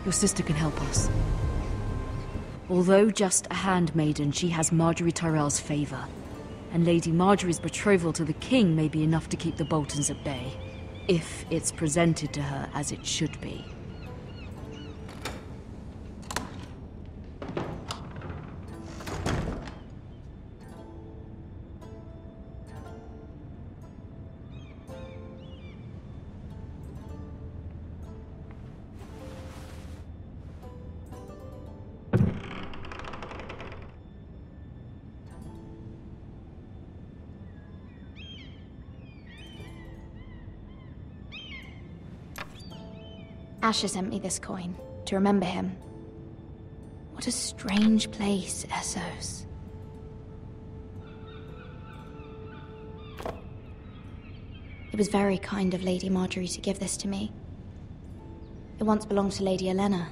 Your sister can help us. Although just a handmaiden, she has Marjorie Tyrell's favor. And Lady Marjorie's betrothal to the king may be enough to keep the Boltons at bay. If it's presented to her as it should be. Asher sent me this coin, to remember him. What a strange place, Essos. It was very kind of Lady Marjorie to give this to me. It once belonged to Lady Elena.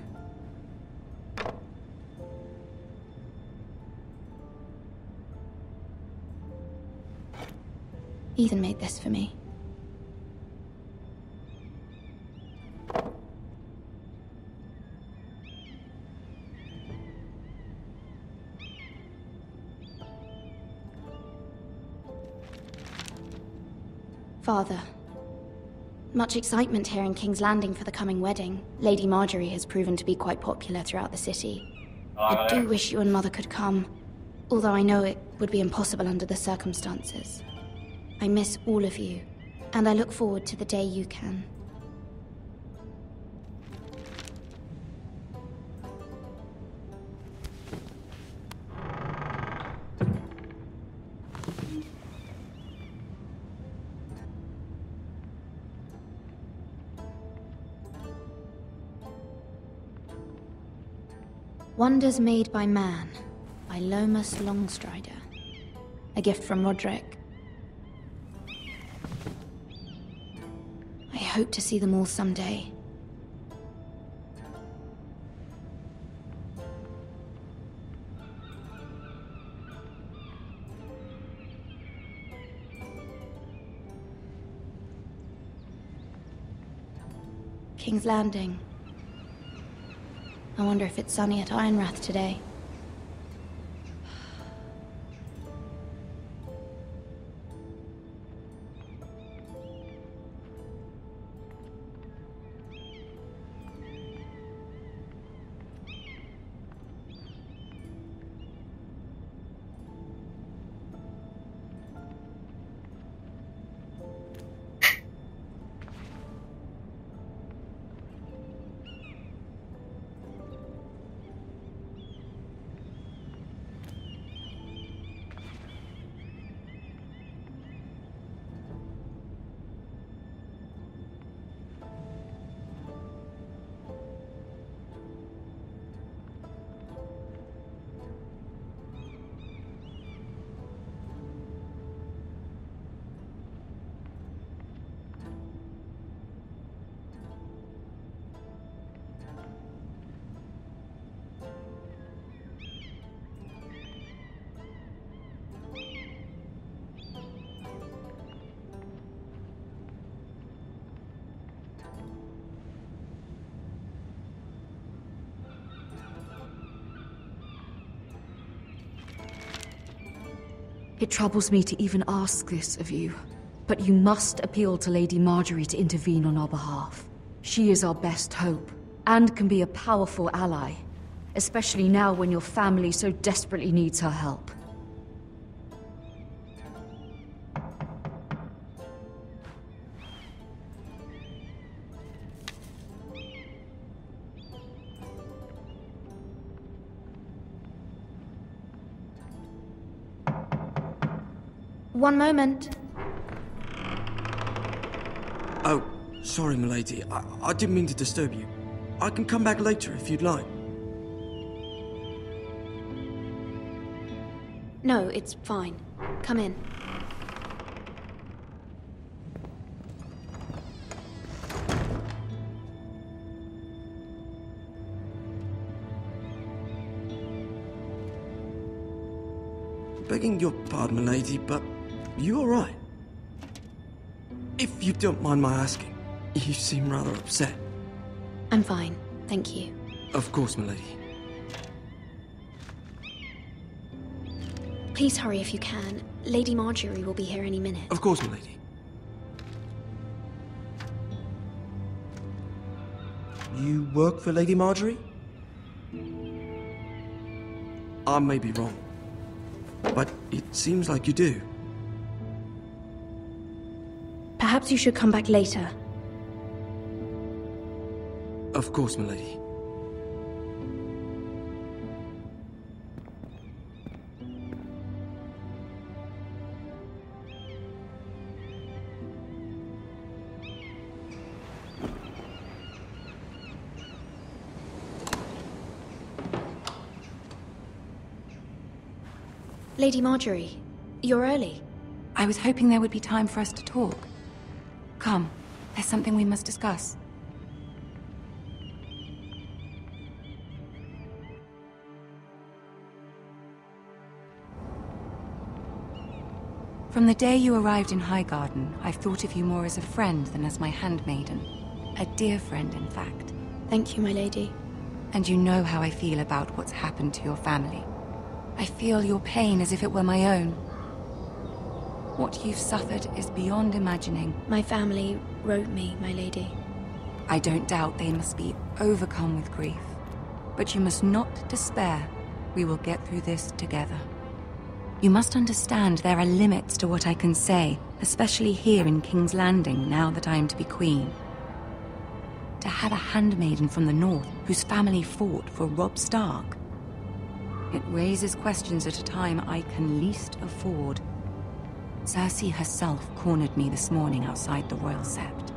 Ethan made this for me. Father, much excitement here in King's Landing for the coming wedding. Lady Marjorie has proven to be quite popular throughout the city. I do wish you and Mother could come, although I know it would be impossible under the circumstances. I miss all of you, and I look forward to the day you can. Wonders Made by Man, by Lomas Longstrider. A gift from Roderick. I hope to see them all someday. King's Landing. I wonder if it's sunny at Ironrath today. It troubles me to even ask this of you, but you must appeal to Lady Marjorie to intervene on our behalf. She is our best hope, and can be a powerful ally, especially now when your family so desperately needs her help. One moment. Oh, sorry, milady. I didn't mean to disturb you. I can come back later if you'd like. No, it's fine. Come in. Begging your pardon, milady, but you all right? If you don't mind my asking, you seem rather upset. I'm fine, thank you. Of course, milady. Please hurry if you can. Lady Marjorie will be here any minute. Of course, milady. You work for Lady Marjorie? I may be wrong, but it seems like you do. Perhaps you should come back later. Of course, milady. Lady Marjorie, you're early. I was hoping there would be time for us to talk. Come, there's something we must discuss. From the day you arrived in Highgarden, I've thought of you more as a friend than as my handmaiden. A dear friend, in fact. Thank you, my lady. And you know how I feel about what's happened to your family. I feel your pain as if it were my own. What you've suffered is beyond imagining. My family wrote me, my lady. I don't doubt they must be overcome with grief. But you must not despair. We will get through this together. You must understand there are limits to what I can say, especially here in King's Landing, now that I am to be queen. To have a handmaiden from the north whose family fought for Robb Stark. It raises questions at a time I can least afford. Cersei herself cornered me this morning outside the Royal Sept.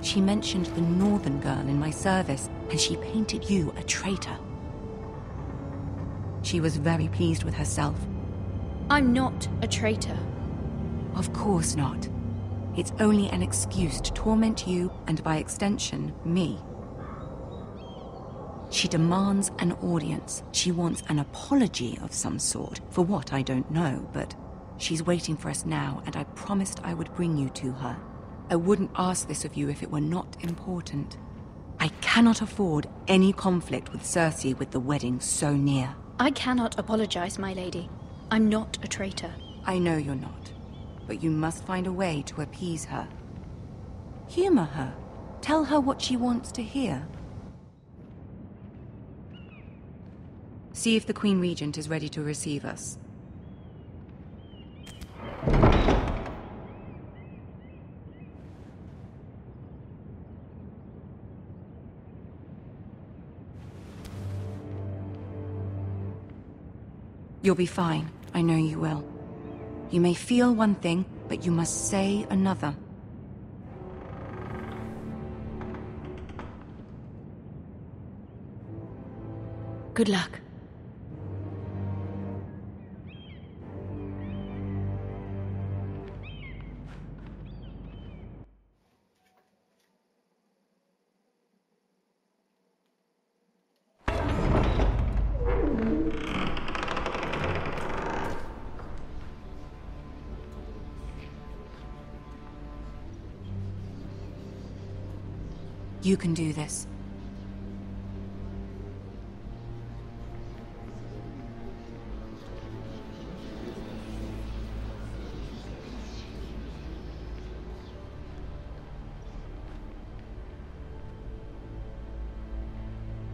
She mentioned the northern girl in my service, and she painted you a traitor. She was very pleased with herself. I'm not a traitor. Of course not. It's only an excuse to torment you, and by extension, me. She demands an audience. She wants an apology of some sort, for what I don't know, but she's waiting for us now, and I promised I would bring you to her. I wouldn't ask this of you if it were not important. I cannot afford any conflict with Cersei with the wedding so near. I cannot apologize, my lady. I'm not a traitor. I know you're not, but you must find a way to appease her. Humor her. Tell her what she wants to hear. See if the Queen Regent is ready to receive us. You'll be fine. I know you will. You may feel one thing, but you must say another. Good luck. You can do this.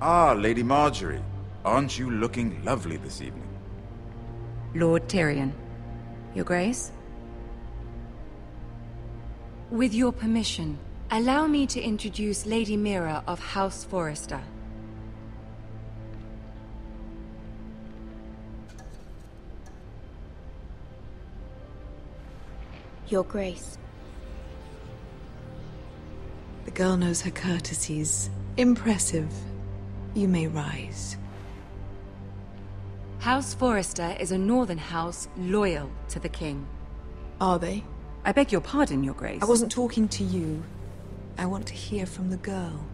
Ah, Lady Marjorie. Aren't you looking lovely this evening? Lord Tyrion. Your Grace? With your permission, allow me to introduce Lady Mira of House Forrester. Your Grace. The girl knows her courtesies. Impressive. You may rise. House Forrester is a northern house loyal to the king. Are they? I beg your pardon, Your Grace. I wasn't talking to you. I want to hear from the girl.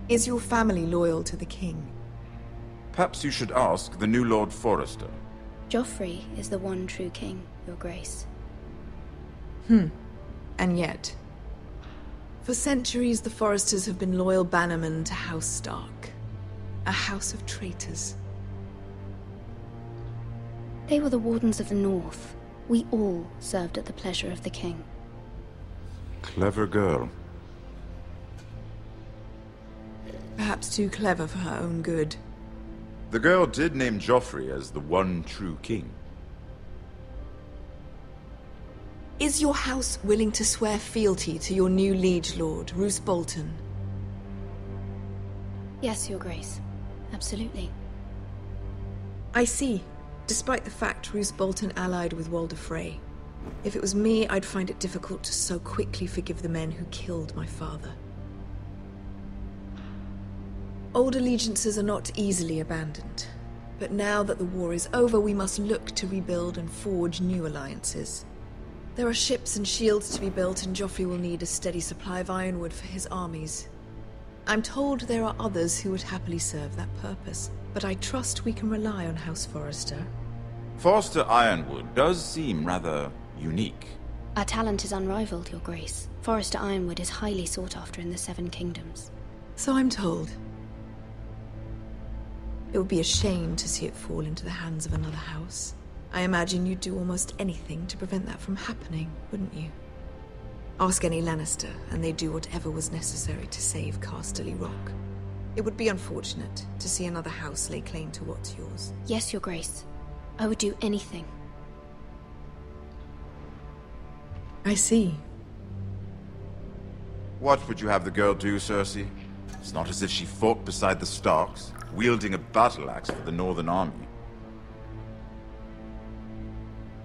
Is your family loyal to the king? Perhaps you should ask the new Lord Forrester. Joffrey is the one true king, Your Grace. And yet, for centuries the Forresters have been loyal bannermen to House Stark. A house of traitors. They were the Wardens of the North. We all served at the pleasure of the king. Clever girl. Perhaps too clever for her own good. The girl did name Joffrey as the one true king. Is your house willing to swear fealty to your new liege lord, Roose Bolton? Yes, Your Grace. Absolutely. I see. Despite the fact Roose Bolton allied with Walder Frey. If it was me, I'd find it difficult to so quickly forgive the men who killed my father. Old allegiances are not easily abandoned. But now that the war is over, we must look to rebuild and forge new alliances. There are ships and shields to be built, and Joffrey will need a steady supply of ironwood for his armies. I'm told there are others who would happily serve that purpose, but I trust we can rely on House Forrester. Forrester Ironwood does seem rather unique. Our talent is unrivaled, Your Grace. Forrester Ironwood is highly sought after in the Seven Kingdoms. So I'm told. It would be a shame to see it fall into the hands of another house. I imagine you'd do almost anything to prevent that from happening, wouldn't you? Ask any Lannister, and they'd do whatever was necessary to save Casterly Rock. It would be unfortunate to see another house lay claim to what's yours. Yes, Your Grace. I would do anything. I see. What would you have the girl do, Cersei? It's not as if she fought beside the Starks, wielding a battle axe for the Northern Army.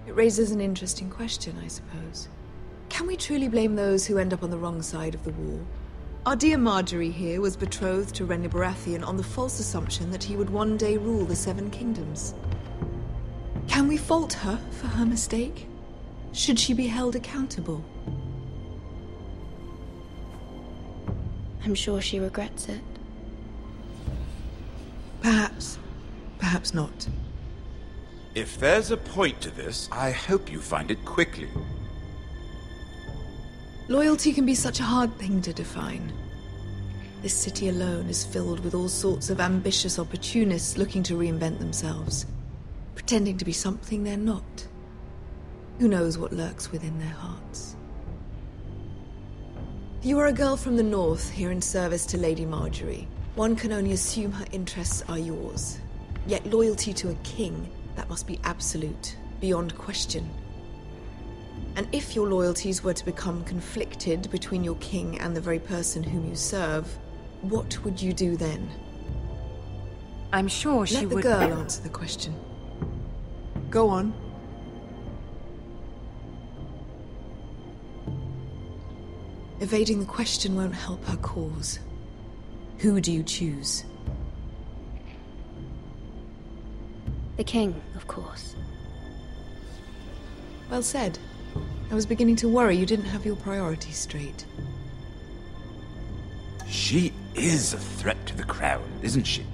It raises an interesting question, I suppose. Can we truly blame those who end up on the wrong side of the war? Our dear Marjorie here was betrothed to Renly Baratheon on the false assumption that he would one day rule the Seven Kingdoms. Can we fault her for her mistake? Should she be held accountable? I'm sure she regrets it. Perhaps. Perhaps not. If there's a point to this, I hope you find it quickly. Loyalty can be such a hard thing to define. This city alone is filled with all sorts of ambitious opportunists looking to reinvent themselves, pretending to be something they're not. Who knows what lurks within their hearts? You are a girl from the north, here in service to Lady Marjorie. One can only assume her interests are yours. Yet loyalty to a king, that must be absolute, beyond question. And if your loyalties were to become conflicted between your king and the very person whom you serve, what would you do then? I'm sure she would... Let the girl answer the question. Go on. Evading the question won't help her cause. Who do you choose? The king, of course. Well said. I was beginning to worry you didn't have your priorities straight. She is a threat to the crown, isn't she?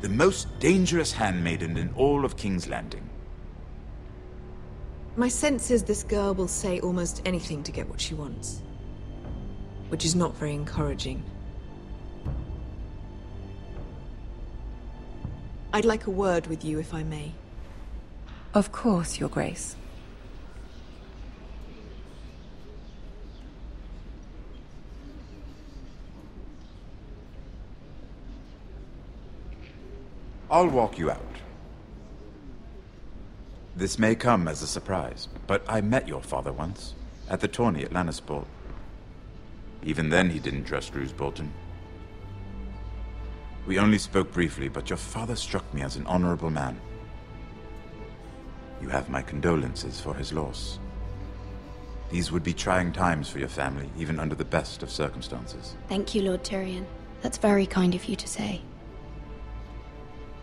The most dangerous handmaiden in all of King's Landing. My sense is this girl will say almost anything to get what she wants. Which is not very encouraging. I'd like a word with you, if I may. Of course, Your Grace. I'll walk you out. This may come as a surprise, but I met your father once, at the tourney at Lannisport. Even then he didn't trust Roose Bolton. We only spoke briefly, but your father struck me as an honorable man. You have my condolences for his loss. These would be trying times for your family, even under the best of circumstances. Thank you, Lord Tyrion. That's very kind of you to say.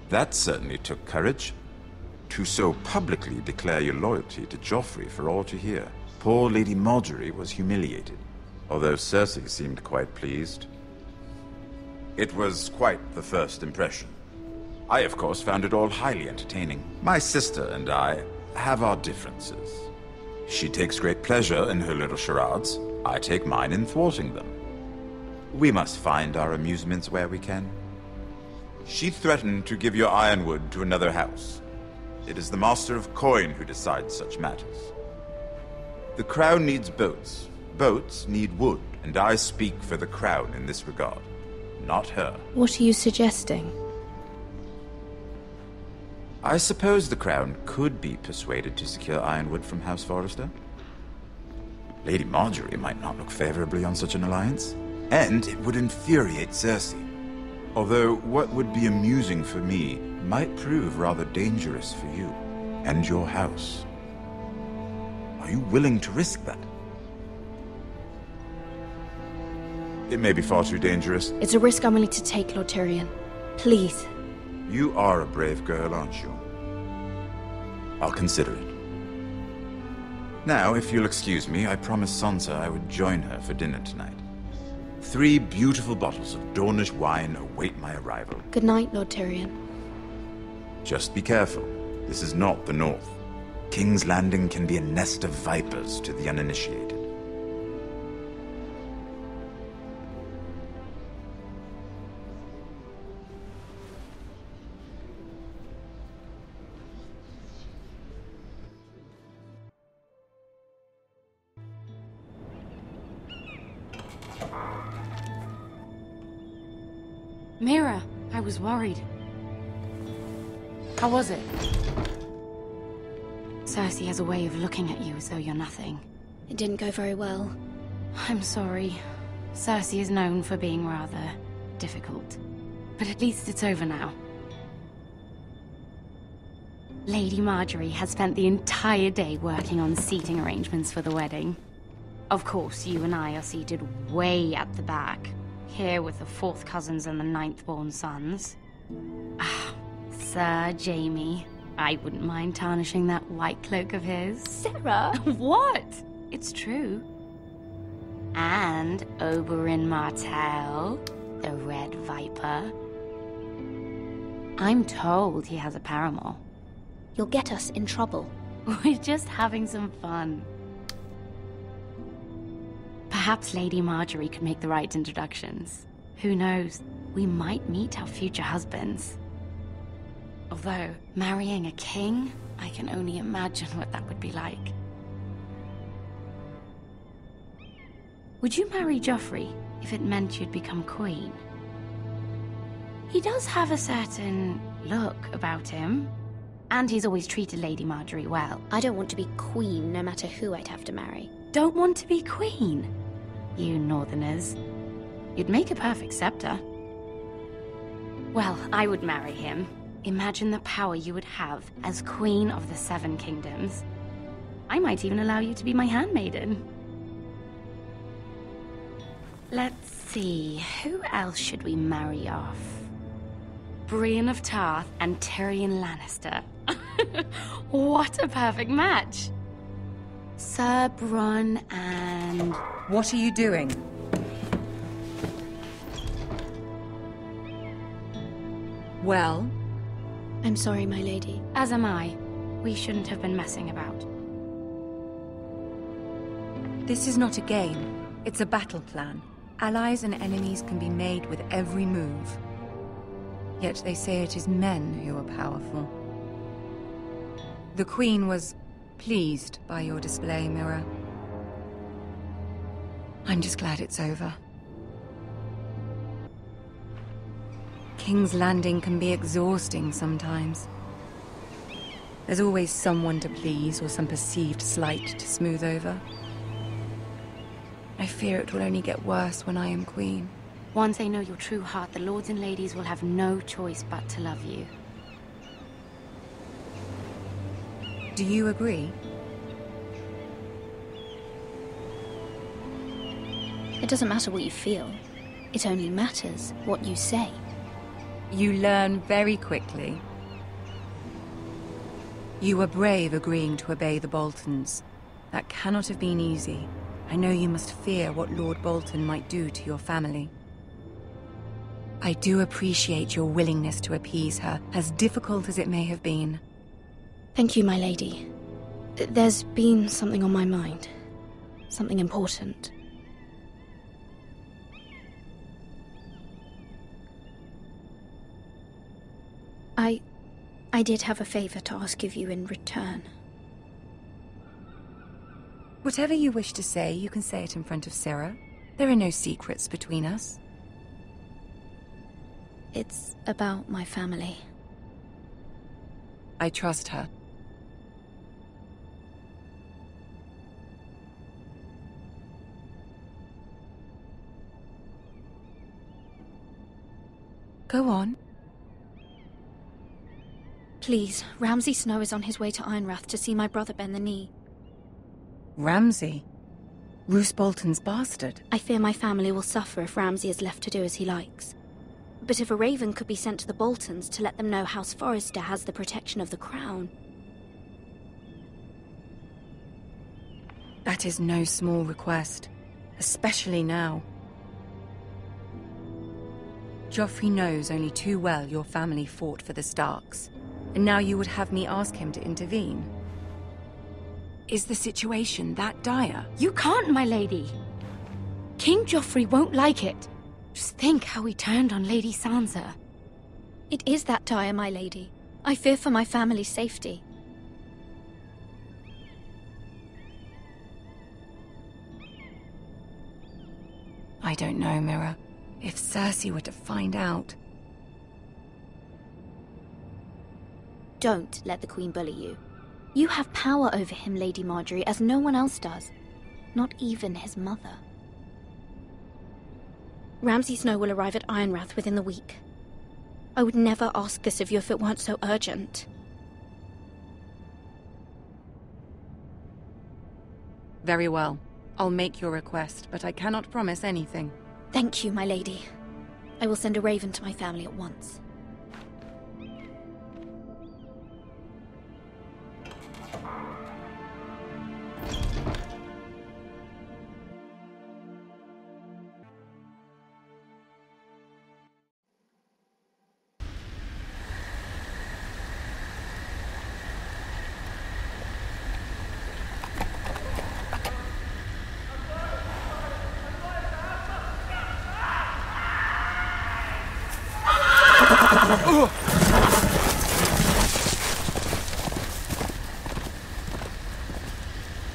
That certainly took courage. To so publicly declare your loyalty to Joffrey for all to hear. Poor Lady Margaery was humiliated, although Cersei seemed quite pleased. It was quite the first impression. I, of course, found it all highly entertaining. My sister and I have our differences. She takes great pleasure in her little charades. I take mine in thwarting them. We must find our amusements where we can. She threatened to give your ironwood to another house. It is the Master of Coin who decides such matters. The Crown needs boats. Boats need wood, and I speak for the Crown in this regard, not her. What are you suggesting? I suppose the Crown could be persuaded to secure ironwood from House Forrester. Lady Margaery might not look favorably on such an alliance, and it would infuriate Cersei. Although what would be amusing for me might prove rather dangerous for you and your house. Are you willing to risk that? It may be far too dangerous. It's a risk I'm willing to take, Lord Tyrion. Please. You are a brave girl, aren't you? I'll consider it. Now, if you'll excuse me, I promised Sansa I would join her for dinner tonight. 3 beautiful bottles of Dornish wine await my arrival. Good night, Lord Tyrion. Just be careful. This is not the North. King's Landing can be a nest of vipers to the uninitiated. Mira, I was worried. How was it? Cersei has a way of looking at you as though you're nothing. It didn't go very well. I'm sorry. Cersei is known for being rather difficult. But at least it's over now. Lady Margaery has spent the entire day working on seating arrangements for the wedding. Of course, you and I are seated way at the back. Here with the 4th cousins and the 9th-born sons. Ah, Sir Jaime. I wouldn't mind tarnishing that white cloak of his. Sarah! What? It's true. And Oberyn Martell, the Red Viper. I'm told he has a paramour. You'll get us in trouble. We're just having some fun. Perhaps Lady Margaery could make the right introductions. Who knows? We might meet our future husbands. Although, marrying a king, I can only imagine what that would be like. Would you marry Joffrey if it meant you'd become queen? He does have a certain look about him, and he's always treated Lady Margaery well. I don't want to be queen, no matter who I'd have to marry. Don't want to be queen? You Northerners. You'd make a perfect scepter. Well, I would marry him. Imagine the power you would have as Queen of the 7 Kingdoms. I might even allow you to be my handmaiden. Let's see, who else should we marry off? Brienne of Tarth and Tyrion Lannister. What a perfect match! Sir Bronn and... What are you doing? Well? I'm sorry, my lady. As am I. We shouldn't have been messing about. This is not a game. It's a battle plan. Allies and enemies can be made with every move. Yet they say it is men who are powerful. The Queen was pleased by your display, Mira. I'm just glad it's over. King's Landing can be exhausting sometimes. There's always someone to please or some perceived slight to smooth over. I fear it will only get worse when I am queen. Once they know your true heart, the lords and ladies will have no choice but to love you. Do you agree? It doesn't matter what you feel. It only matters what you say. You learn very quickly. You were brave agreeing to obey the Boltons. That cannot have been easy. I know you must fear what Lord Bolton might do to your family. I do appreciate your willingness to appease her, as difficult as it may have been. Thank you, my lady. There's been something on my mind. Something important. I did have a favor to ask of you in return. Whatever you wish to say, you can say it in front of Sarah. There are no secrets between us. It's about my family. I trust her. Go on. Please, Ramsay Snow is on his way to Ironrath to see my brother bend the knee. Ramsay? Roose Bolton's bastard? I fear my family will suffer if Ramsay is left to do as he likes. But if a raven could be sent to the Boltons to let them know House Forrester has the protection of the crown... That is no small request, especially now. Joffrey knows only too well your family fought for the Starks, and now you would have me ask him to intervene. Is the situation that dire? You can't, my lady. King Joffrey won't like it. Just think how he turned on Lady Sansa. It is that dire, my lady. I fear for my family's safety. I don't know, Mira. If Cersei were to find out... Don't let the Queen bully you. You have power over him, Lady Marjorie, as no one else does. Not even his mother. Ramsay Snow will arrive at Ironrath within the week. I would never ask this of you if it weren't so urgent. Very well. I'll make your request, but I cannot promise anything. Thank you, my lady. I will send a raven to my family at once.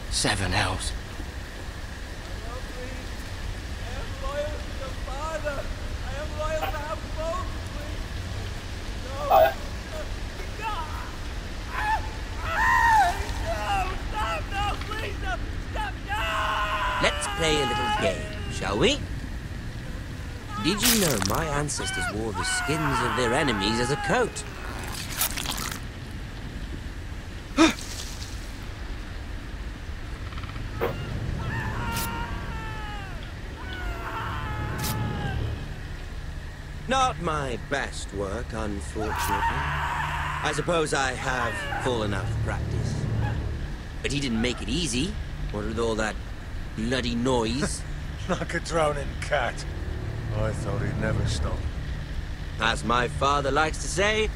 Seven hells. Let's play a little game, shall we? Did you know my ancestors wore the skins of their enemies as a coat? Not my best work, unfortunately. I suppose I have full enough practice. But he didn't make it easy, what with all that bloody noise. Like a drowning cat. I thought he'd never stop. As my father likes to say,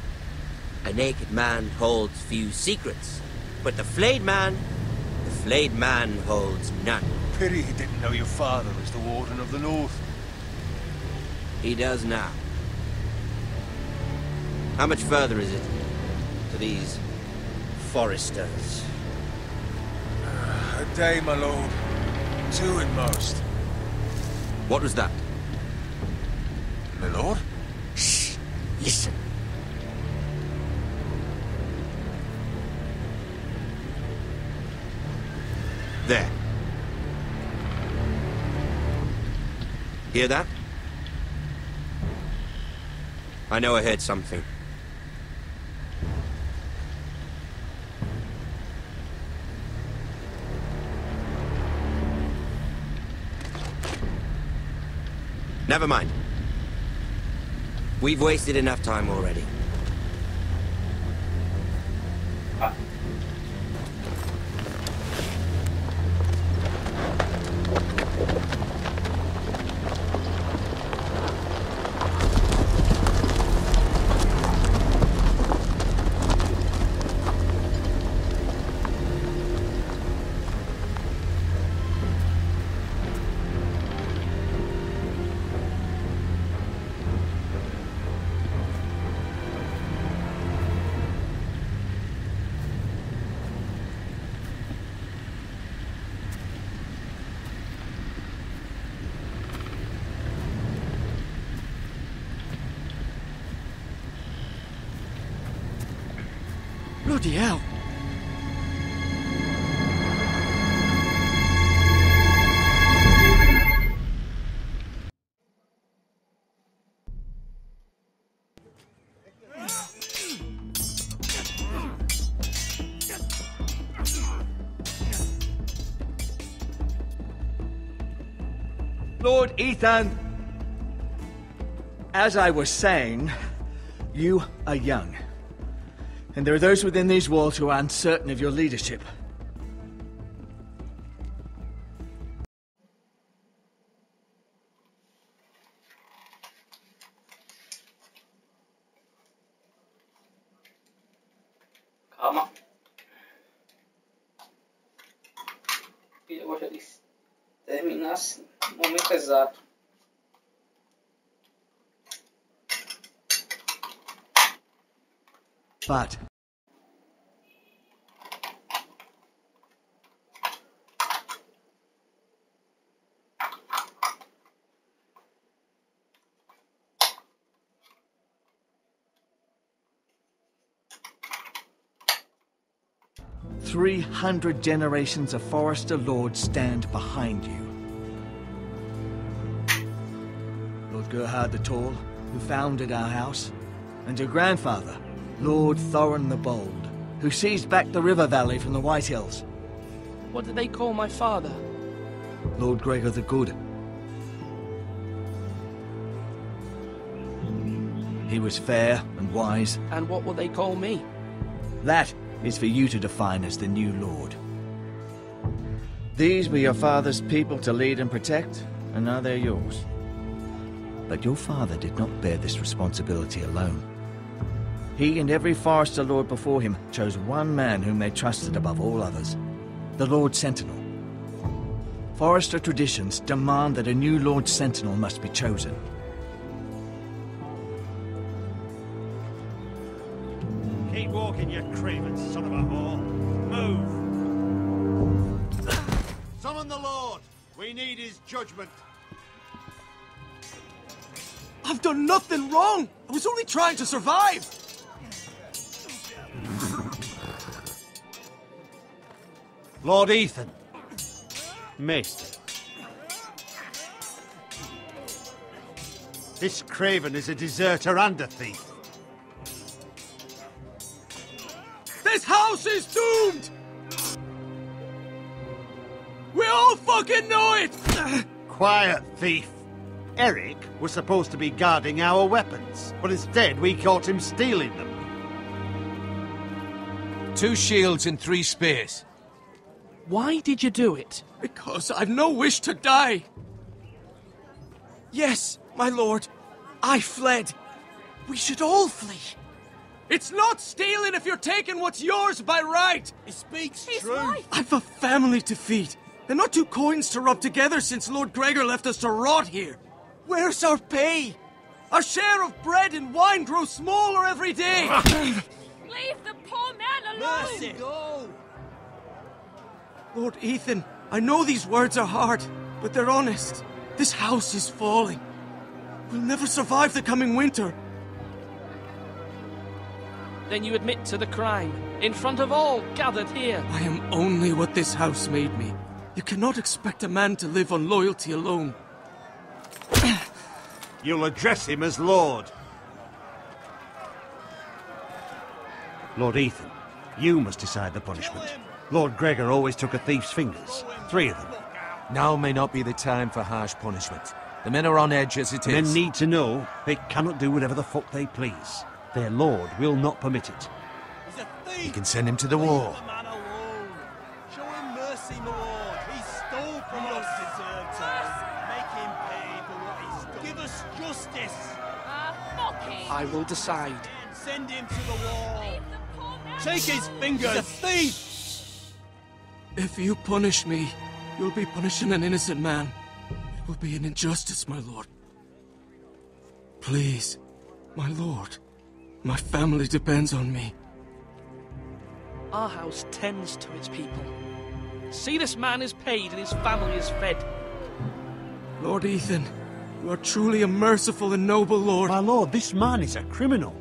a naked man holds few secrets. But the flayed man holds none. Pity he didn't know your father was the Warden of the North. He does now. How much further is it to these Forresters? A day, my lord. 2 at most. What was that? My lord? Shh! Listen. There. Hear that? I know I heard something. Never mind. We've wasted enough time already. Bloody hell! Lord Ethan, as I was saying, you are young. And there are those within these walls who are uncertain of your leadership. Calma. Eu gostaria de terminar no momento exato. But 300 generations of Forester Lords stand behind you. Lord Gerhard the Tall, who founded our house, and your grandfather, Lord Thorin the Bold, who seized back the river valley from the White Hills. What did they call my father? Lord Gregor the Good. He was fair and wise. And what will they call me? That is for you to define as the new lord. These were your father's people to lead and protect, and now they're yours. But your father did not bear this responsibility alone. He and every Forester Lord before him chose one man whom they trusted above all others, the Lord Sentinel. Forester traditions demand that a new Lord Sentinel must be chosen. Keep walking, you craven son of a whore. Move! Summon the Lord! We need his judgment. I've done nothing wrong! I was only trying to survive! Lord Ethan. Maester. This craven is a deserter and a thief. This house is doomed! We all fucking know it! Quiet, thief. Eric was supposed to be guarding our weapons, but instead we caught him stealing them. 2 shields and 3 spears. Why did you do it? Because I've no wish to die. Yes, my lord. I fled. We should all flee. It's not stealing if you're taking what's yours by right. He speaks His true. wife. I've a family to feed. And not 2 coins to rub together since Lord Gregor left us to rot here. Where's our pay? Our share of bread and wine grows smaller every day. Leave the poor man alone! Mercy. Go. Lord Ethan, I know these words are hard, but they're honest. This house is falling. We'll never survive the coming winter. Then you admit to the crime, in front of all gathered here. I am only what this house made me. You cannot expect a man to live on loyalty alone. You'll address him as Lord. Lord Ethan, you must decide the punishment. Lord Gregor always took a thief's fingers. 3 of them. Now may not be the time for harsh punishment. The men are on edge as it is. Men need to know they cannot do whatever the fuck they please. Their lord will not permit it. He's a thief! You can send him to the war. Leave the man alone. Show him mercy, my lord. He stole from us. Deserved to. Make him pay for what he stole. Give us justice. I will decide. Send him to the wall. Take his fingers. He's a thief! If you punish me, you'll be punishing an innocent man. It will be an injustice, my lord. Please, my lord. My family depends on me. Our house tends to its people. See, this man is paid and his family is fed. Lord Ethan, you are truly a merciful and noble lord. My lord, this man is a criminal.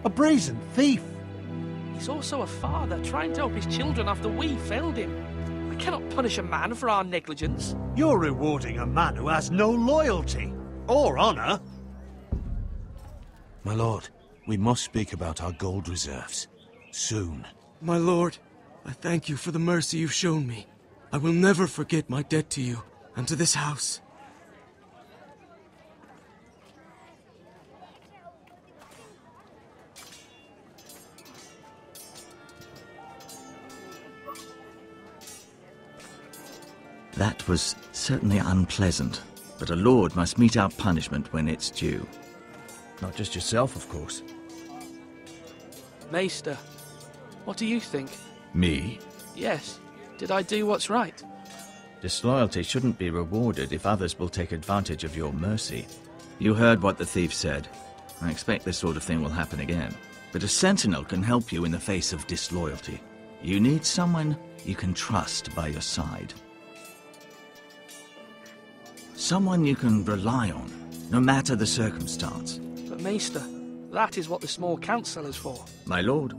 A brazen thief. He's also a father trying to help his children after we failed him. I cannot punish a man for our negligence. You're rewarding a man who has no loyalty or honor. My lord, we must speak about our gold reserves. Soon. My lord, I thank you for the mercy you've shown me. I will never forget my debt to you and to this house. That was certainly unpleasant, but a lord must mete out punishment when it's due. Not just yourself, of course. Maester, what do you think? Me? Yes. Did I do what's right? Disloyalty shouldn't be rewarded if others will take advantage of your mercy. You heard what the thief said. I expect this sort of thing will happen again. But a sentinel can help you in the face of disloyalty. You need someone you can trust by your side. Someone you can rely on, no matter the circumstance. But Maester, that is what the small council is for. My lord,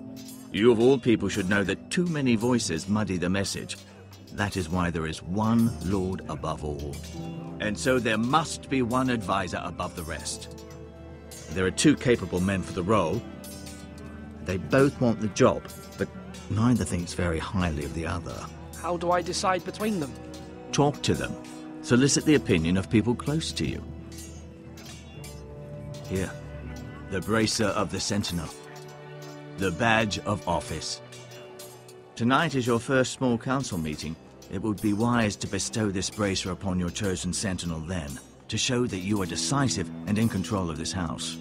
you of all people should know that too many voices muddy the message. That is why there is one lord above all. And so there must be one advisor above the rest. There are two capable men for the role. They both want the job, but neither thinks very highly of the other. How do I decide between them? Talk to them. Solicit the opinion of people close to you. Here, the bracer of the Sentinel. The badge of office. Tonight is your first small council meeting. It would be wise to bestow this bracer upon your chosen Sentinel then, to show that you are decisive and in control of this house.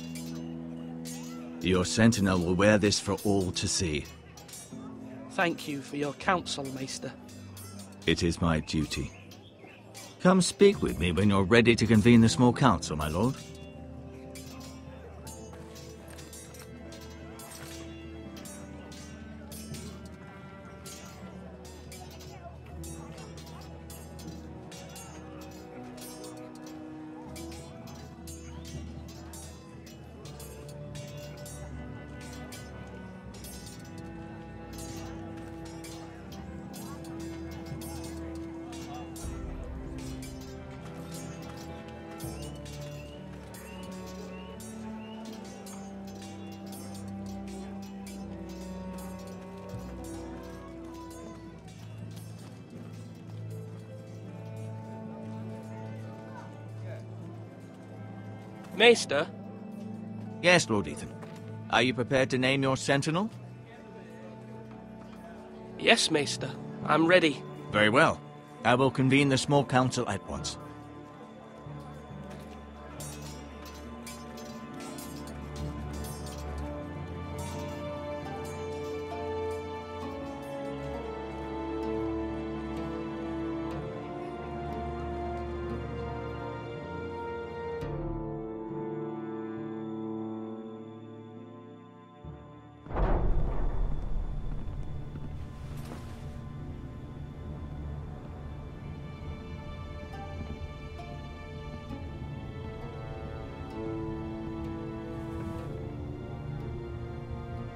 Your Sentinel will wear this for all to see. Thank you for your counsel, Maester. It is my duty. Come speak with me when you're ready to convene the small council, my lord. Maester? Yes, Lord Ethan. Are you prepared to name your Sentinel? Yes, Maester. I'm ready. Very well. I will convene the small council at once.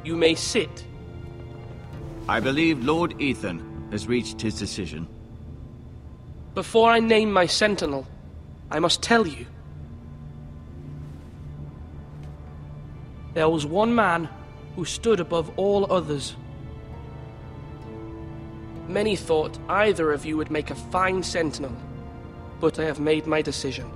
You may sit. I believe Lord Ethan has reached his decision. Before I name my sentinel, I must tell you. There was one man who stood above all others. Many thought either of you would make a fine sentinel, but I have made my decision.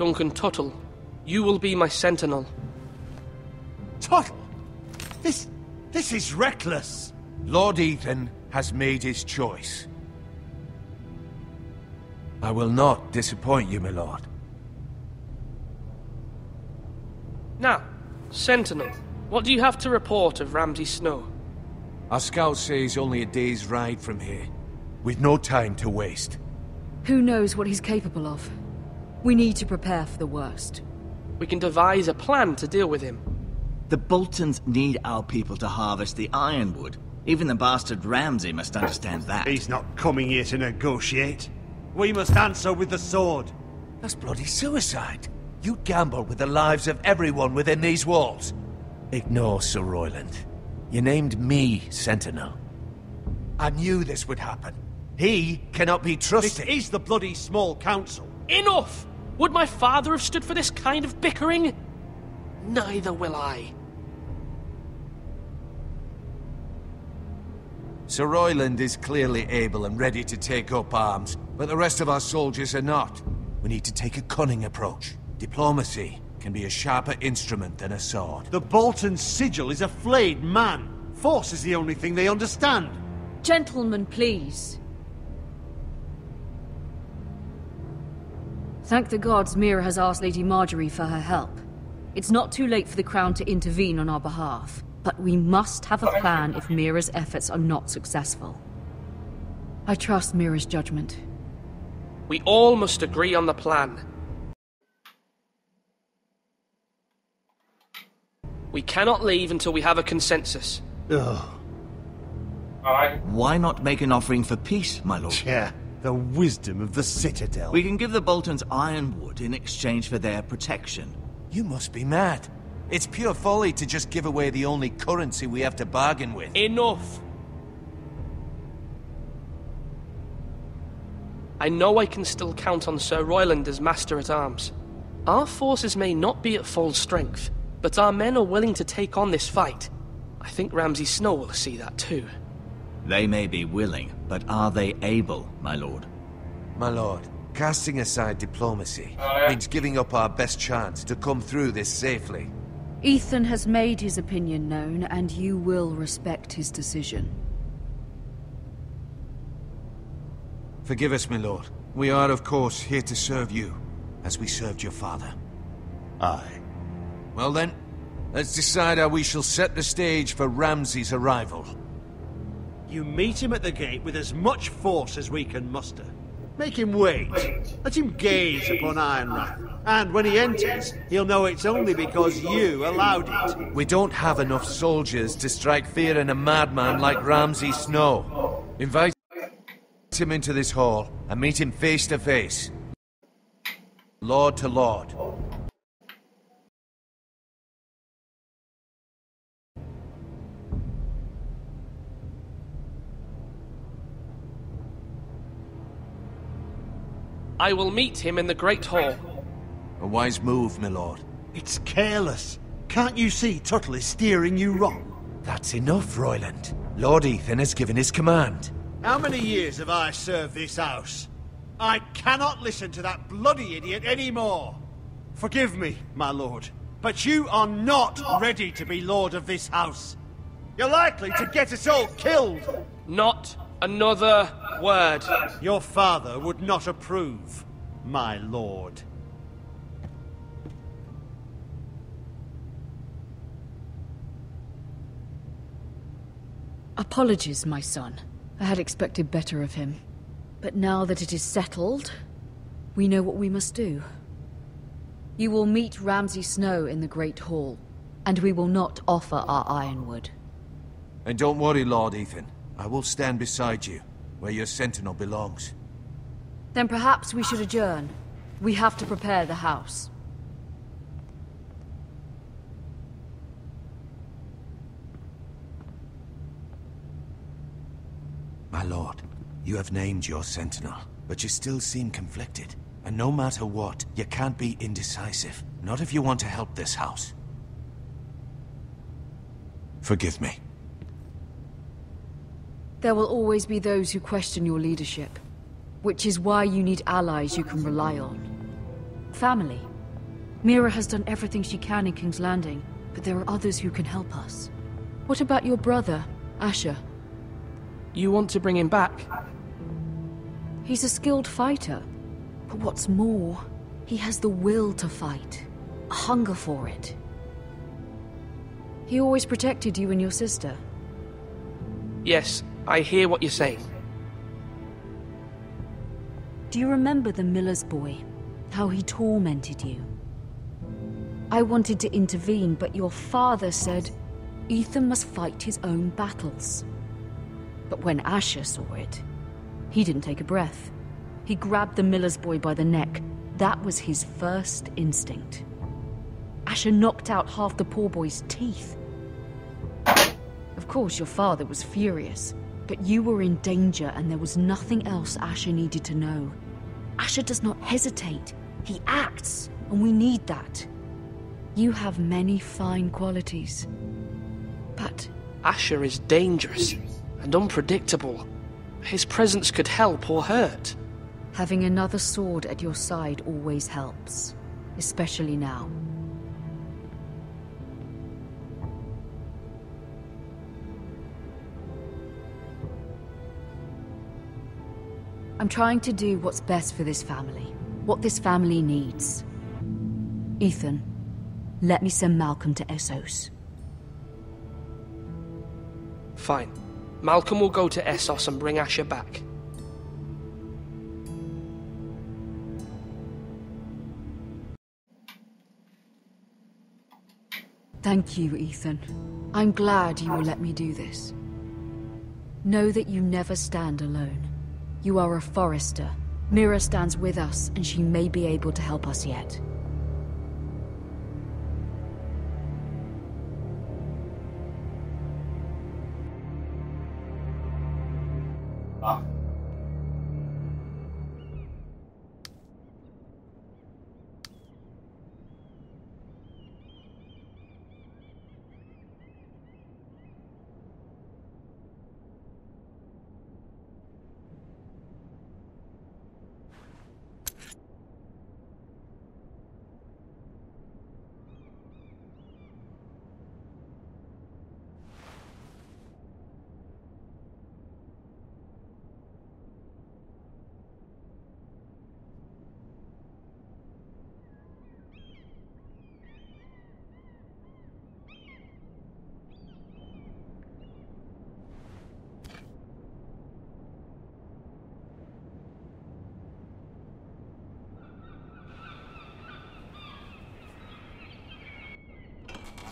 Duncan Tuttle, you will be my sentinel. Tuttle! This is reckless! Lord Ethan has made his choice. I will not disappoint you, my lord. Now, sentinel, what do you have to report of Ramsay Snow? Our scouts say he's only a day's ride from here, with no time to waste. Who knows what he's capable of? We need to prepare for the worst. We can devise a plan to deal with him. The Boltons need our people to harvest the ironwood. Even the bastard Ramsay must understand that. He's not coming here to negotiate. We must answer with the sword. That's bloody suicide. You gamble with the lives of everyone within these walls. Ignore Sir Royland. You named me Sentinel. I knew this would happen. He cannot be trusted. This is the bloody small council. Enough! Would my father have stood for this kind of bickering? Neither will I. Sir Royland is clearly able and ready to take up arms, but the rest of our soldiers are not. We need to take a cunning approach. Diplomacy can be a sharper instrument than a sword. The Bolton sigil is a flayed man. Force is the only thing they understand. Gentlemen, please. Thank the gods Mira has asked Lady Marjorie for her help. It's not too late for the Crown to intervene on our behalf, but we must have a plan if Mira's efforts are not successful. I trust Mira's judgment. We all must agree on the plan. We cannot leave until we have a consensus. Ugh. Why not make an offering for peace, my lord? Yeah, the wisdom of the Citadel. We can give the Boltons ironwood in exchange for their protection. You must be mad. It's pure folly to just give away the only currency we have to bargain with. Enough! I know I can still count on Sir Royland as Master-at-Arms. Our forces may not be at full strength, but our men are willing to take on this fight. I think Ramsay Snow will see that too. They may be willing, but are they able, my lord? My lord, casting aside diplomacy means giving up our best chance to come through this safely. Ethan has made his opinion known, and you will respect his decision. Forgive us, my lord. We are, of course, here to serve you, as we served your father. Aye. Well then, let's decide how we shall set the stage for Ramsay's arrival. You meet him at the gate with as much force as we can muster. Make him wait. Let him gaze upon Ironrath. And when he enters, he'll know it's only because you allowed it. We don't have enough soldiers to strike fear in a madman like Ramsay Snow. Invite him into this hall and meet him face to face. Lord to lord. I will meet him in the Great Hall. A wise move, my lord. It's careless. Can't you see Tuttle is steering you wrong? That's enough, Royland. Lord Ethan has given his command. How many years have I served this house? I cannot listen to that bloody idiot anymore. Forgive me, my lord, but you are not ready to be lord of this house. You're likely to get us all killed. Not another word. Your father would not approve, my lord. Apologies, my son. I had expected better of him. But now that it is settled, we know what we must do. You will meet Ramsay Snow in the Great Hall, and we will not offer our ironwood. And don't worry, Lord Ethan. I will stand beside you, where your sentinel belongs. Then perhaps we should adjourn. We have to prepare the house. My lord, you have named your sentinel, but you still seem conflicted. And no matter what, you can't be indecisive. Not if you want to help this house. Forgive me. There will always be those who question your leadership, which is why you need allies you can rely on. Family. Mira has done everything she can in King's Landing, but there are others who can help us. What about your brother, Asher? You want to bring him back? He's a skilled fighter. But what's more, he has the will to fight. A hunger for it. He always protected you and your sister. Yes, I hear what you're saying. Do you remember the miller's boy? How he tormented you? I wanted to intervene, but your father said Ethan must fight his own battles. But when Asher saw it, he didn't take a breath. He grabbed the miller's boy by the neck. That was his first instinct. Asher knocked out half the poor boy's teeth. Of course, your father was furious, but you were in danger and there was nothing else Asher needed to know. Asher does not hesitate. He acts, and we need that. You have many fine qualities, but... Asher is dangerous and unpredictable. His presence could help or hurt. Having another sword at your side always helps, especially now. I'm trying to do what's best for this family, what this family needs. Ethan, let me send Malcolm to Essos. Fine. Malcolm will go to Essos and bring Asher back. Thank you, Ethan. I'm glad you will let me do this. Know that you never stand alone. You are a Forester. Mira stands with us, and she may be able to help us yet.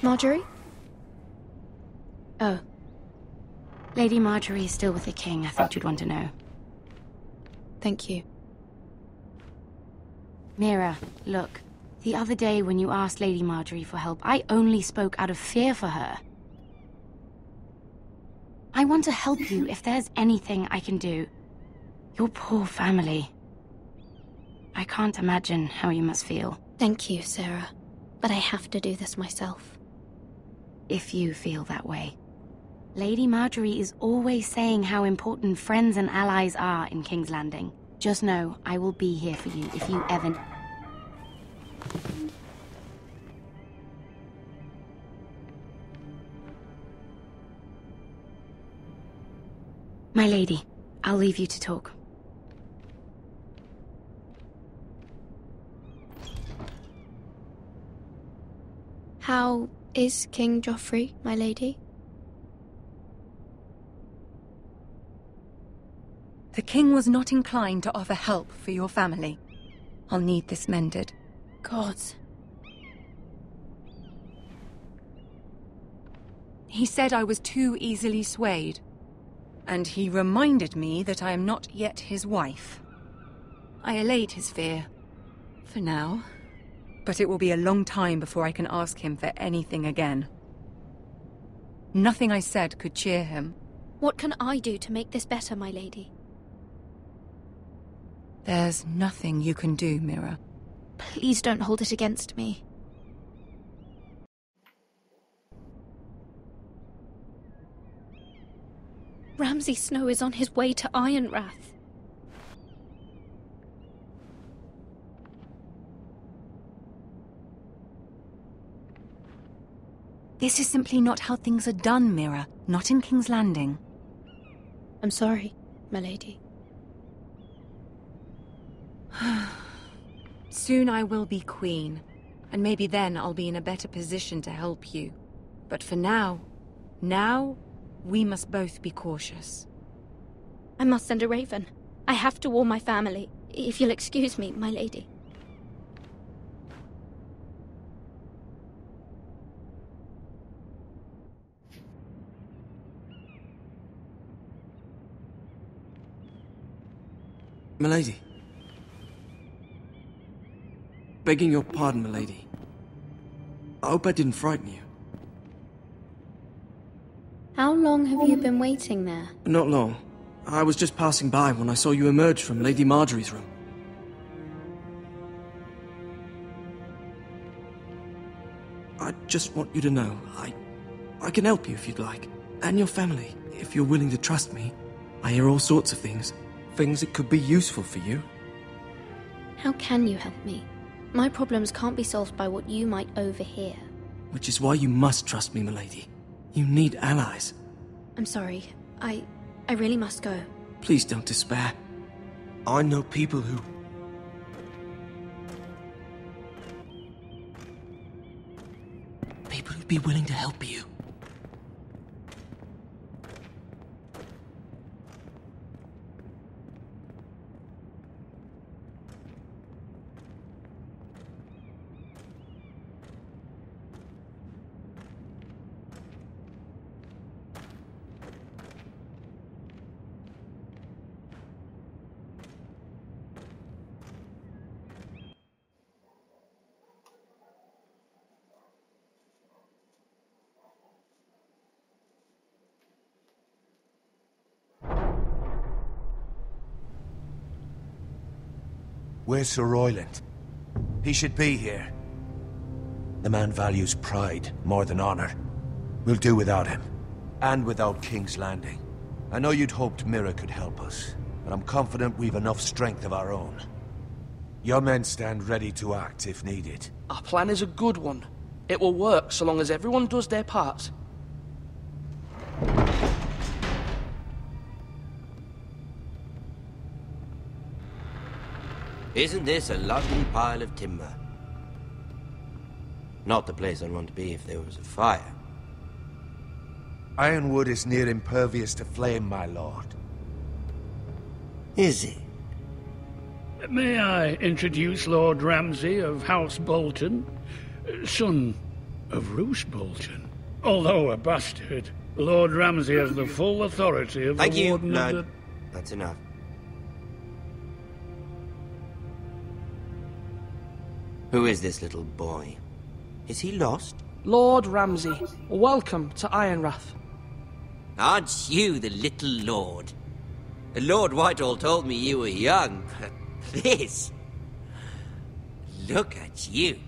Marjorie? Oh. Lady Marjorie is still with the king. I thought you'd want to know. Thank you. Mira, look. The other day when you asked Lady Marjorie for help, I only spoke out of fear for her. I want to help you if there's anything I can do. Your poor family. I can't imagine how you must feel. Thank you, Sarah. But I have to do this myself. If you feel that way. Lady Marjorie is always saying how important friends and allies are in King's Landing. Just know, I will be here for you if you ever... My lady, I'll leave you to talk. How is King Joffrey, my lady? The king was not inclined to offer help for your family. I'll need this mended. Gods. He said I was too easily swayed. And he reminded me that I am not yet his wife. I allayed his fear. For now. But it will be a long time before I can ask him for anything again. Nothing I said could cheer him. What can I do to make this better, my lady? There's nothing you can do, Mira. Please don't hold it against me. Ramsay Snow is on his way to Ironrath. This is simply not how things are done, Mira. Not in King's Landing. I'm sorry, my lady. Soon I will be queen, and maybe then I'll be in a better position to help you. But for now, we must both be cautious. I must send a raven. I have to warn my family. If you'll excuse me, my lady. Milady. Begging your pardon, milady. I hope I didn't frighten you. How long have you been waiting there? Not long. I was just passing by when I saw you emerge from Lady Marjorie's room. I just want you to know, I can help you if you'd like. And your family, if you're willing to trust me. I hear all sorts of things. Things that could be useful for you. How can you help me? My problems can't be solved by what you might overhear. Which is why you must trust me, milady. You need allies. I'm sorry. I really must go. Please don't despair. I know people who... People who'd be willing to help you. Where's Sir Royland? He should be here. The man values pride more than honor. We'll do without him. And without King's Landing. I know you'd hoped Mira could help us, but I'm confident we've enough strength of our own. Your men stand ready to act if needed. Our plan is a good one. It will work so long as everyone does their part. Isn't this a lovely pile of timber? Not the place I'd want to be if there was a fire. Ironwood is near impervious to flame, my lord. Is it? May I introduce Lord Ramsay of House Bolton, son of Roose Bolton. Although a bastard, Lord Ramsay has the full authority of Thank the you, Warden lad. of the... That's enough. Who is this little boy? Is he lost? Lord Ramsay, welcome to Ironrath. Aren't you the little lord? Lord Whitehall told me you were young, but this... Look at you.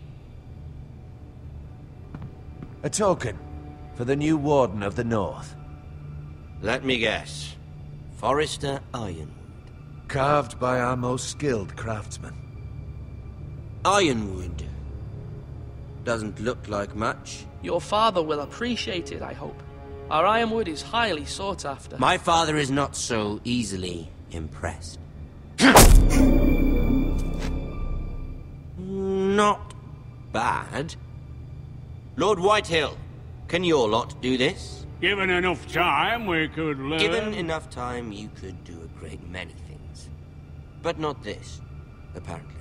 A token for the new Warden of the North. Let me guess. Forrester Ironwood. Carved by our most skilled craftsmen. Ironwood. Doesn't look like much. Your father will appreciate it, I hope. Our ironwood is highly sought after. My father is not so easily impressed. Not bad. Lord Whitehill, can your lot do this? Given enough time, we could learn... Given enough time, you could do a great many things. But not this, apparently.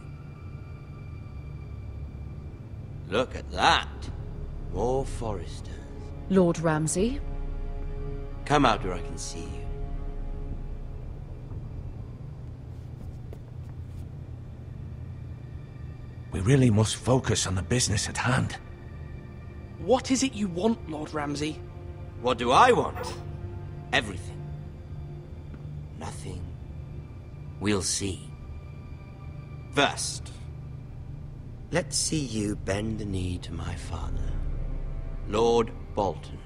Look at that. More Forresters. Lord Ramsay? Come out where I can see you. We really must focus on the business at hand. What is it you want, Lord Ramsay? What do I want? Everything. Nothing. We'll see. First, let's see you bend the knee to my father, Lord Bolton,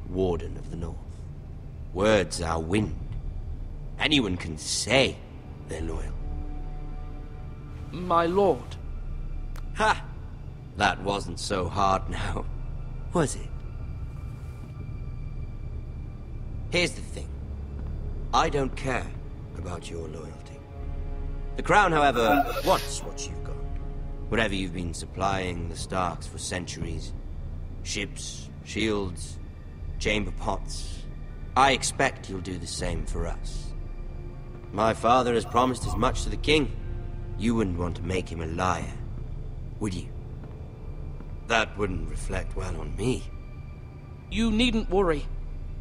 Warden of the North. Words are wind. Anyone can say they're loyal. My lord. Ha! That wasn't so hard now, was it? Here's the thing. I don't care about your loyalty. The Crown, however, wants what you've got. Whatever you've been supplying the Starks for centuries. Ships, shields, chamber pots. I expect you'll do the same for us. My father has promised as much to the king. You wouldn't want to make him a liar, would you? That wouldn't reflect well on me. You needn't worry.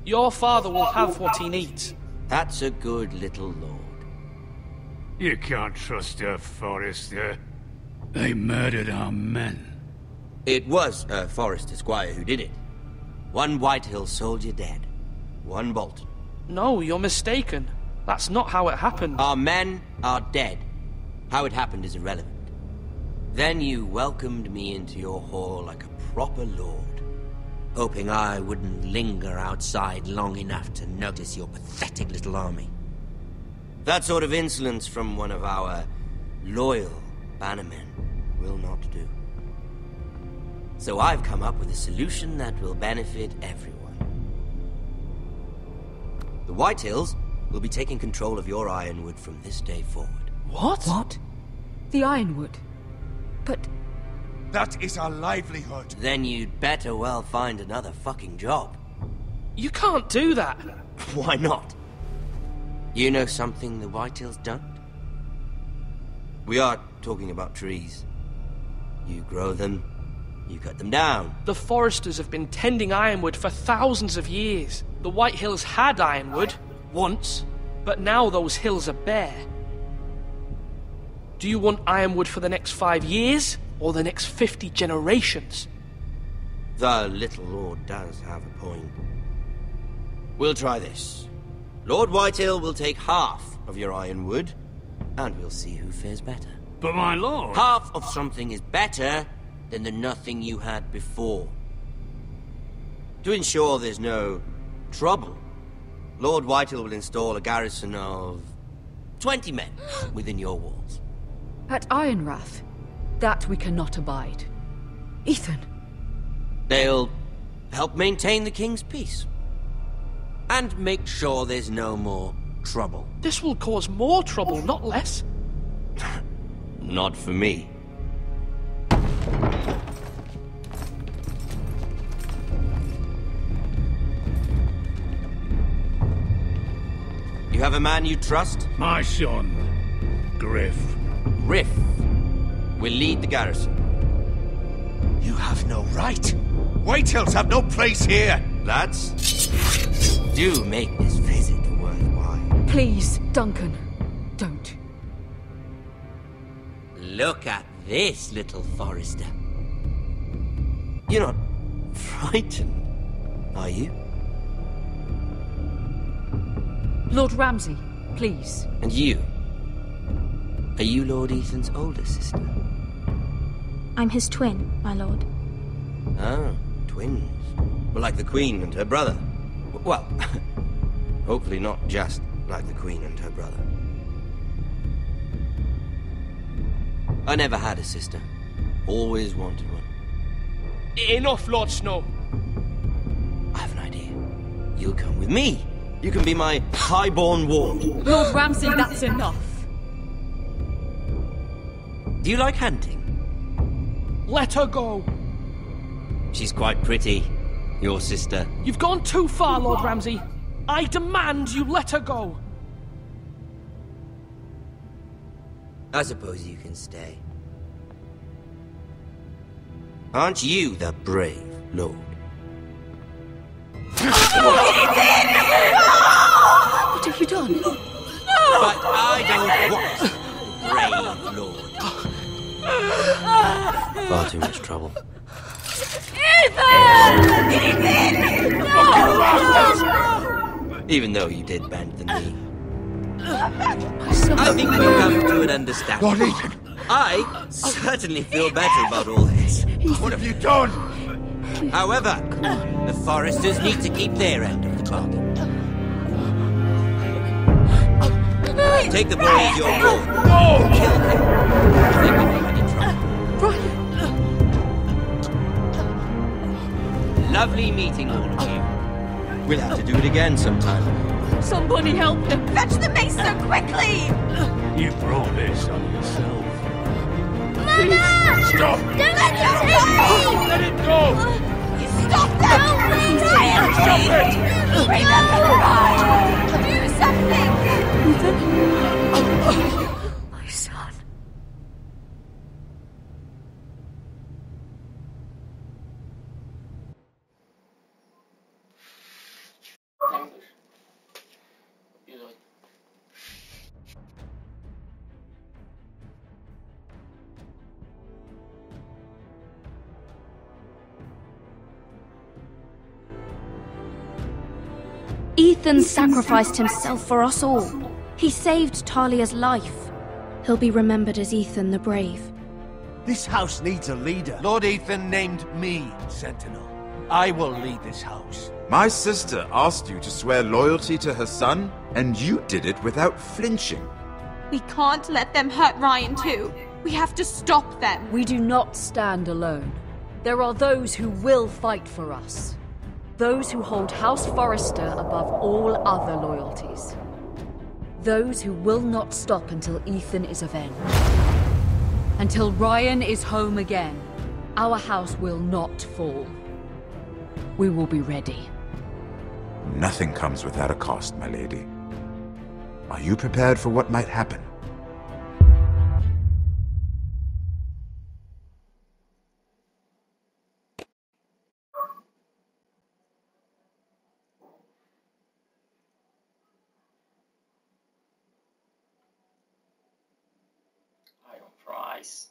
Your father will have what he needs. That's a good little lord. You can't trust a Forrester. They murdered our men. It was a Forrester squire who did it. One Whitehill soldier dead. One Bolton. No, you're mistaken. That's not how it happened. Our men are dead. How it happened is irrelevant. Then you welcomed me into your hall like a proper lord, hoping I wouldn't linger outside long enough to notice your pathetic little army. That sort of insolence from one of our loyal bannermen will not do. So I've come up with a solution that will benefit everyone. The Whitehills will be taking control of your Ironwood from this day forward. What? What? The Ironwood? But... That is our livelihood. Then you'd better well find another fucking job. You can't do that. Why not? You know something the Whitehills don't? We are talking about trees. You grow them, you cut them down. The Foresters have been tending Ironwood for thousands of years. The Whitehills had Ironwood, once, but now those hills are bare. Do you want Ironwood for the next 5 years, or the next 50 generations? The little lord does have a point. We'll try this. Lord Whitehill will take half of your Ironwood, and we'll see who fares better. But my lord... Half of something is better than the nothing you had before. To ensure there's no trouble, Lord Whitehill will install a garrison of 20 men within your walls. At Ironrath? That we cannot abide. Ethan! They'll help maintain the king's peace. And make sure there's no more trouble. This will cause more trouble, not less. Not for me. You have a man you trust? My son, Griff. Griff will lead the garrison. You have no right. Whitehills have no place here. Lads, do make this visit worthwhile. Please, Duncan, don't. Look at this, little Forrester. You're not frightened, are you? Lord Ramsay, please. And you? Are you Lord Ethan's older sister? I'm his twin, my lord. Ah, twins. Well, like the Queen and her brother. Well, hopefully not just like the Queen and her brother. I never had a sister. Always wanted one. Enough, Lord Snow. I have an idea. You'll come with me. You can be my highborn ward. Lord Ramsay, that's enough. Do you like hunting? Let her go. She's quite pretty, your sister. You've gone too far, Lord Ramsay. I demand you let her go. I suppose you can stay. Aren't you the brave lord? What have you done? But I don't want brave lord. Far too much trouble. Ethan! No! Even though you did bend the knee. I think we've come to an understanding. Lord Ethan! I certainly feel better about all this. What have you done? However, the Foresters need to keep their end of the bargain. Take the boy as your ward. No! Kill him. Then we may be in trouble. Lovely meeting all of you. We'll have to do it again sometime. Somebody help them! Fetch the mace so quickly! You brought this on yourself. Mother! Stop! Don't let it go! Let it go! Stop them! Stop it! Remember the ride! Do something! My son. Ethan sacrificed himself for us all. He saved Talia's life. He'll be remembered as Ethan the Brave. This house needs a leader. Lord Ethan named me Sentinel. I will lead this house. My sister asked you to swear loyalty to her son, and you did it without flinching. We can't let them hurt Ryan too. We have to stop them. We do not stand alone. There are those who will fight for us. Those who hold House Forrester above all other loyalties. Those who will not stop until Ethan is avenged. Until Ryan is home again, our house will not fall. We will be ready. Nothing comes without a cost, my lady. Are you prepared for what might happen? Price.